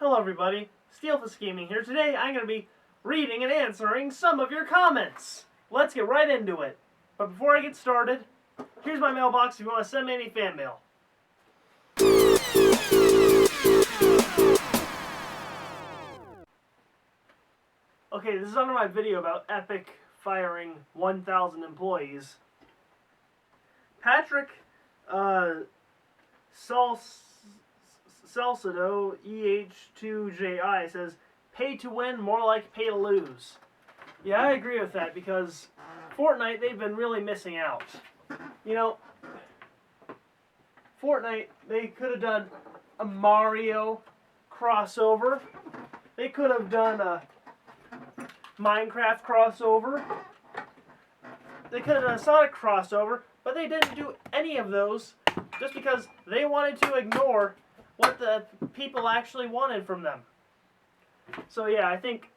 Hello everybody, Steelfist Gaming here. Today I'm going to be reading and answering some of your comments. Let's get right into it. But before I get started, here's my mailbox if you want to send me any fan mail. Okay, this is under my video about Epic firing 1,000 employees. Patrick Salcedo EH2JI says, pay to win, more like pay to lose. Yeah, I agree with that because Fortnite, they've been really missing out. You know, Fortnite, they could have done a Mario crossover. They could have done a Minecraft crossover. They could have done a Sonic crossover, but they didn't do any of those just because they wanted to ignore what the people actually wanted from them. So yeah, I think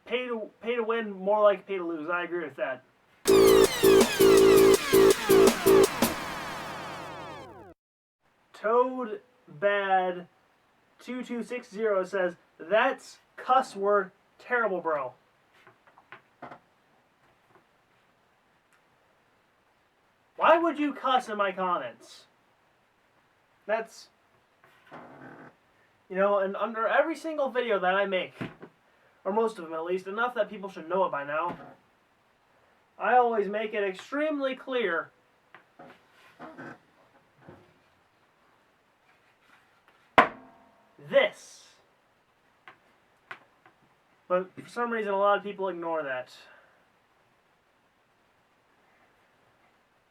pay to win, more like pay to lose. I agree with that. ToadBad2260 says, that's cuss word terrible, bro. Why would you cuss in my comments? That's, you know, and under every single video that I make, or most of them at least, enough that people should know it by now, I always make it extremely clear this. But for some reason, a lot of people ignore that.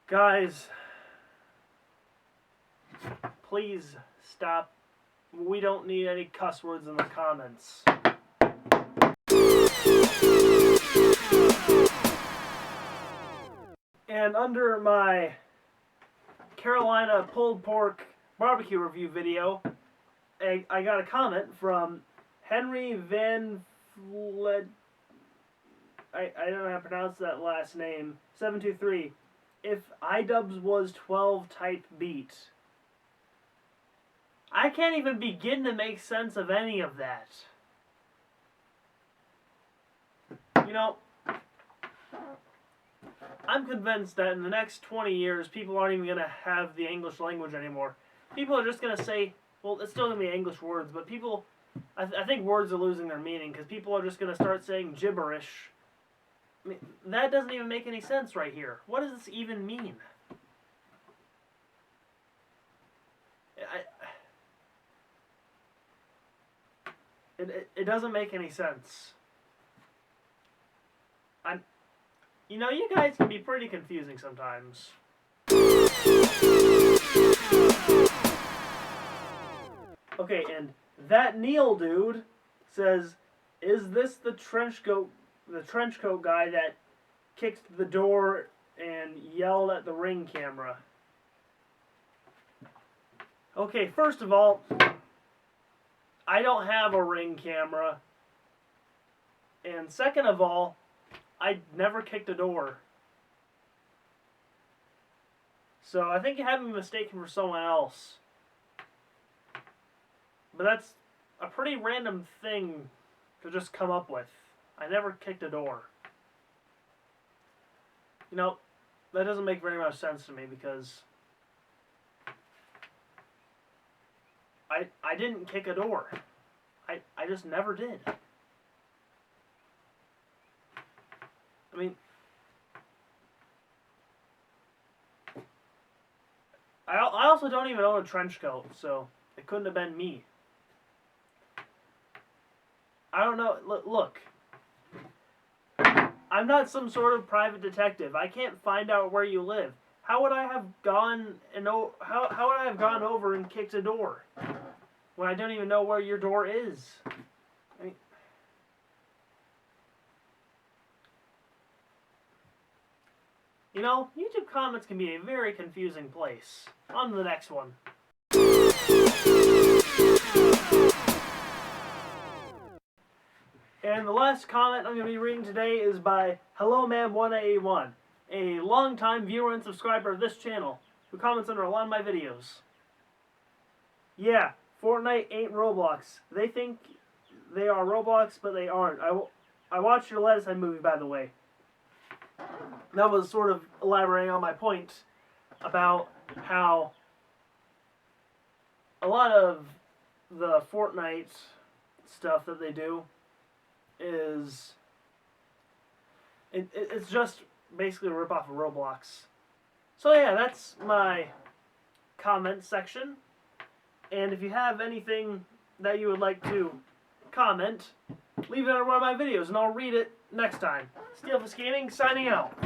Guys, please stop. We don't need any cuss words in the comments. And under my Carolina pulled pork barbecue review video, I got a comment from Henry Van Fled. I don't know how to pronounce that last name. 723. If iDubbbz was 12 type beat. I can't even begin to make sense of any of that. You know, I'm convinced that in the next 20 years, people aren't even going to have the English language anymore. People are just going to say, well, it's still going to be English words, but people, I think words are losing their meaning because people are just going to start saying gibberish. I mean, that doesn't even make any sense right here. What does this even mean? It doesn't make any sense. You know, you guys can be pretty confusing sometimes. Okay, and that Neil dude says, is this the trench coat guy that kicked the door and yelled at the Ring camera? Okay, first of all, I don't have a Ring camera. And second of all, I never kicked a door. So I think you have me mistaken for someone else. But that's a pretty random thing to just come up with. I never kicked a door. You know, that doesn't make very much sense to me because I didn't kick a door. I just never did. I mean, I also don't even own a trench coat, so it couldn't have been me. I don't know. Look, I'm not some sort of private detective. I can't find out where you live. How would I have gone and how would I have gone over and kicked a door when I don't even know where your door is? I mean, you know, YouTube comments can be a very confusing place. On to the next one. And the last comment I'm going to be reading today is by HelloMam181, a longtime viewer and subscriber of this channel, who comments under a lot of my videos. Yeah, Fortnite ain't Roblox. They think they are Roblox, but they aren't. I watched your Lettuce Head movie, by the way. That was sort of elaborating on my point about how a lot of the Fortnite stuff that they do is it's just basically a ripoff of Roblox. So yeah, that's my comment section. And if you have anything that you would like to comment, leave it under one of my videos and I'll read it next time. Steelfist Gaming signing out.